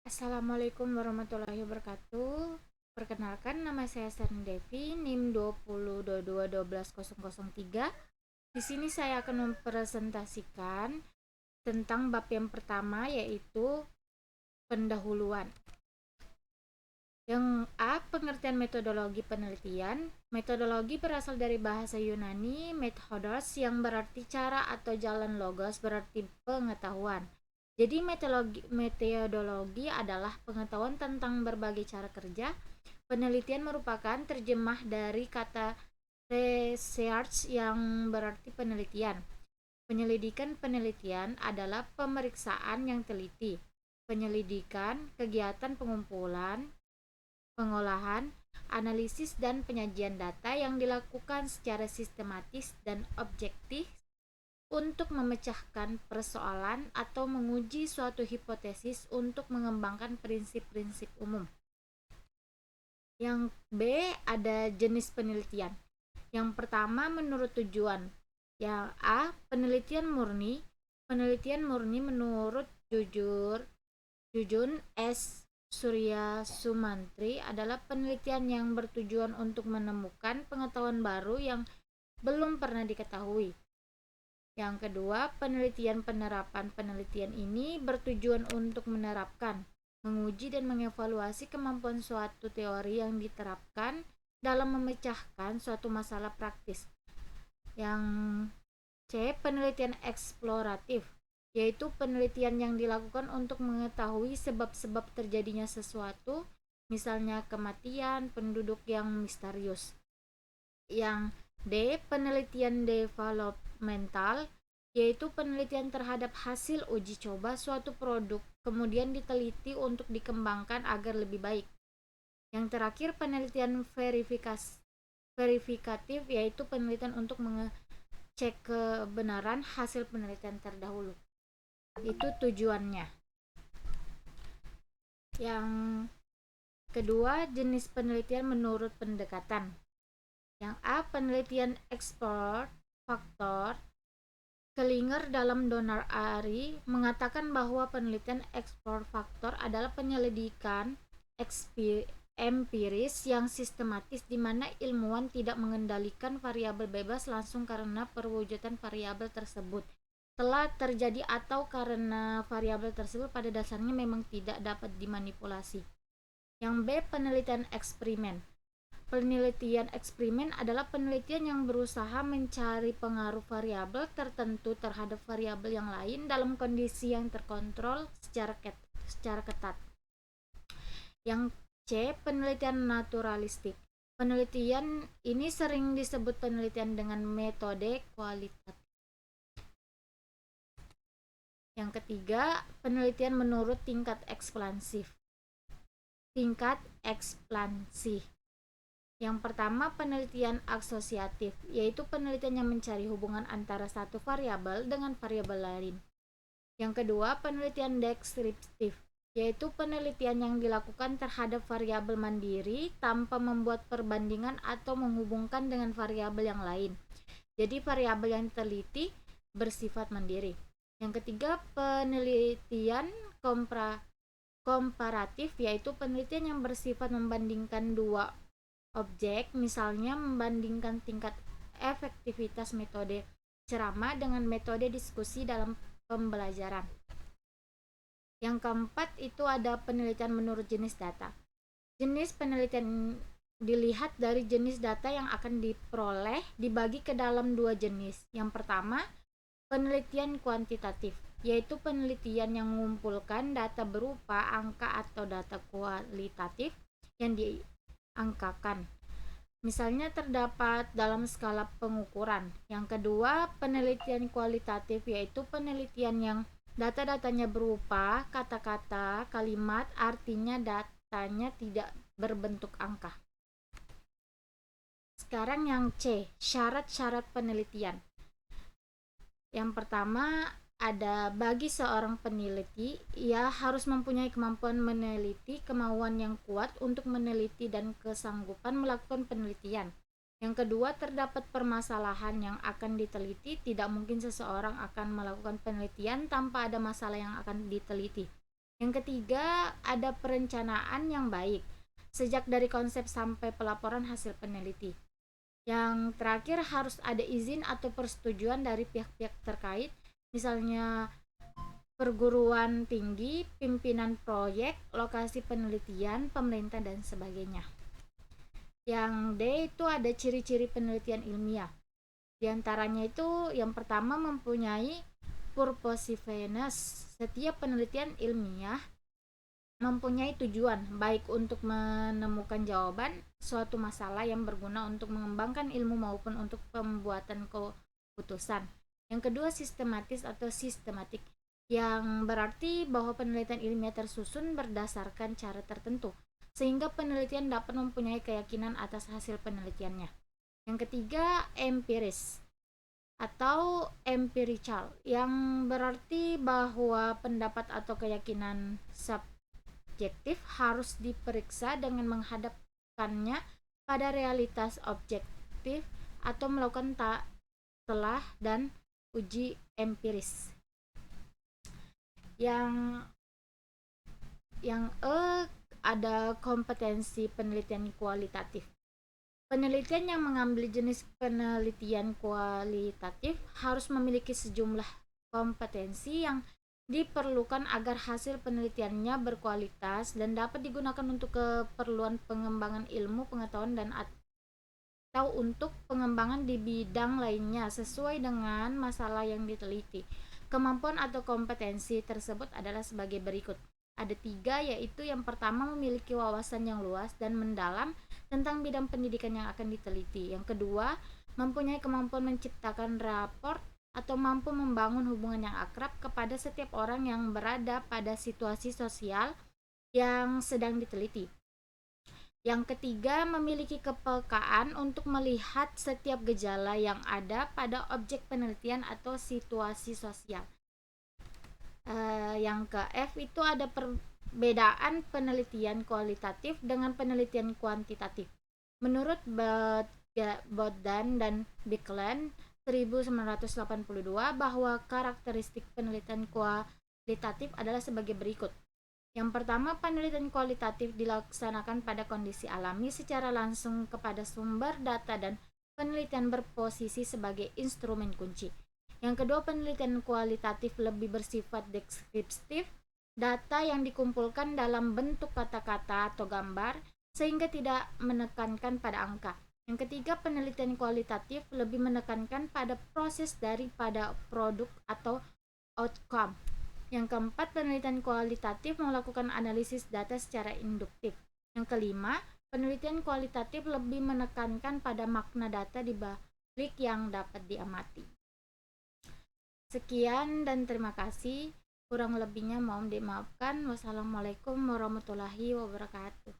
Assalamualaikum warahmatullahi wabarakatuh. Perkenalkan, nama saya Sani Devi, NIM 2022121003. Di sini saya akan mempresentasikan tentang bab yang pertama, yaitu pendahuluan. Yang A, pengertian metodologi penelitian. Metodologi berasal dari bahasa Yunani methodos yang berarti cara atau jalan, logos berarti pengetahuan. Jadi metodologi adalah pengetahuan tentang berbagai cara kerja. Penelitian merupakan terjemah dari kata research yang berarti penelitian. Penyelidikan penelitian adalah pemeriksaan yang teliti. Penyelidikan, kegiatan pengumpulan, pengolahan, analisis dan penyajian data yang dilakukan secara sistematis dan objektif untuk memecahkan persoalan atau menguji suatu hipotesis untuk mengembangkan prinsip-prinsip umum. Yang B, ada jenis penelitian. Yang pertama, menurut tujuan. Yang A, penelitian murni. Penelitian murni menurut Jujun S. Surya Sumantri adalah penelitian yang bertujuan untuk menemukan pengetahuan baru yang belum pernah diketahui. Yang kedua, penelitian penerapan. Penelitian ini bertujuan untuk menerapkan, menguji dan mengevaluasi kemampuan suatu teori yang diterapkan dalam memecahkan suatu masalah praktis. Yang C, penelitian eksploratif, yaitu penelitian yang dilakukan untuk mengetahui sebab-sebab terjadinya sesuatu, misalnya kematian penduduk yang misterius. Yang D, penelitian developmental, yaitu penelitian terhadap hasil uji coba suatu produk, kemudian diteliti untuk dikembangkan agar lebih baik. Yang terakhir, penelitian verifikatif, yaitu penelitian untuk mengecek kebenaran hasil penelitian terdahulu. Itu tujuannya. Yang kedua, jenis penelitian menurut pendekatan. Yang A, penelitian ekspor faktor. Kellinger dalam Donor Ari mengatakan bahwa penelitian ekspor faktor adalah penyelidikan empiris yang sistematis di mana ilmuwan tidak mengendalikan variabel bebas langsung karena perwujudan variabel tersebut telah terjadi atau karena variabel tersebut pada dasarnya memang tidak dapat dimanipulasi. Yang B, penelitian eksperimen. Penelitian eksperimen adalah penelitian yang berusaha mencari pengaruh variabel tertentu terhadap variabel yang lain dalam kondisi yang terkontrol secara ketat. Yang C, penelitian naturalistik. Penelitian ini sering disebut penelitian dengan metode kualitatif. Yang ketiga, penelitian menurut tingkat ekspansif. Yang pertama, penelitian asosiatif, yaitu penelitian yang mencari hubungan antara satu variabel dengan variabel lain. Yang kedua, penelitian deskriptif, yaitu penelitian yang dilakukan terhadap variabel mandiri tanpa membuat perbandingan atau menghubungkan dengan variabel yang lain. Jadi variabel yang diteliti bersifat mandiri. Yang ketiga, penelitian komparatif, yaitu penelitian yang bersifat membandingkan dua objek, misalnya membandingkan tingkat efektivitas metode ceramah dengan metode diskusi dalam pembelajaran. Yang keempat itu ada penelitian menurut jenis data. Jenis penelitian dilihat dari jenis data yang akan diperoleh dibagi ke dalam dua jenis. Yang pertama, penelitian kuantitatif, yaitu penelitian yang mengumpulkan data berupa angka atau data kualitatif yang diangkakan. Misalnya terdapat dalam skala pengukuran. Yang kedua, penelitian kualitatif, yaitu penelitian yang data-datanya berupa kata-kata, kalimat, artinya datanya tidak berbentuk angka. Sekarang yang C, syarat-syarat penelitian. Yang pertama, ada bagi seorang peneliti, ia harus mempunyai kemampuan meneliti, kemauan yang kuat untuk meneliti, dan kesanggupan melakukan penelitian. Yang kedua, terdapat permasalahan yang akan diteliti. Tidak mungkin seseorang akan melakukan penelitian tanpa ada masalah yang akan diteliti. Yang ketiga, ada perencanaan yang baik, sejak dari konsep sampai pelaporan hasil peneliti. Yang terakhir, harus ada izin atau persetujuan dari pihak-pihak terkait, misalnya perguruan tinggi, pimpinan proyek, lokasi penelitian, pemerintah, dan sebagainya. Yang D itu ada ciri-ciri penelitian ilmiah. Di antaranya itu yang pertama mempunyai purposiveness. Setiap penelitian ilmiah mempunyai tujuan baik untuk menemukan jawaban suatu masalah yang berguna untuk mengembangkan ilmu maupun untuk pembuatan keputusan. Yang kedua, sistematis atau sistematik, yang berarti bahwa penelitian ilmiah tersusun berdasarkan cara tertentu sehingga penelitian dapat mempunyai keyakinan atas hasil penelitiannya. Yang ketiga, empiris atau empirical, yang berarti bahwa pendapat atau keyakinan subjektif harus diperiksa dengan menghadapkannya pada realitas objektif atau melakukan telah dan uji empiris. Yang ada kompetensi penelitian kualitatif. Penelitian yang mengambil jenis penelitian kualitatif harus memiliki sejumlah kompetensi yang diperlukan agar hasil penelitiannya berkualitas dan dapat digunakan untuk keperluan pengembangan ilmu pengetahuan dan atau untuk pengembangan di bidang lainnya sesuai dengan masalah yang diteliti. Kemampuan atau kompetensi tersebut adalah sebagai berikut. Ada 3, yaitu yang pertama memiliki wawasan yang luas dan mendalam tentang bidang pendidikan yang akan diteliti. Yang kedua, mempunyai kemampuan menciptakan raport atau mampu membangun hubungan yang akrab kepada setiap orang yang berada pada situasi sosial yang sedang diteliti. Yang ketiga, memiliki kepekaan untuk melihat setiap gejala yang ada pada objek penelitian atau situasi sosial. Yang ke F itu ada perbedaan penelitian kualitatif dengan penelitian kuantitatif. Menurut Boddan dan Birkeland 1982 bahwa karakteristik penelitian kualitatif adalah sebagai berikut. Yang pertama, penelitian kualitatif dilaksanakan pada kondisi alami secara langsung kepada sumber data dan penelitian berposisi sebagai instrumen kunci. Yang kedua, penelitian kualitatif lebih bersifat deskriptif, data yang dikumpulkan dalam bentuk kata-kata atau gambar sehingga tidak menekankan pada angka. Yang ketiga, penelitian kualitatif lebih menekankan pada proses daripada produk atau outcome. Yang keempat, penelitian kualitatif melakukan analisis data secara induktif. Yang kelima, penelitian kualitatif lebih menekankan pada makna data di balik yang dapat diamati. Sekian dan terima kasih. Kurang lebihnya mohon dimaafkan. Wassalamualaikum warahmatullahi wabarakatuh.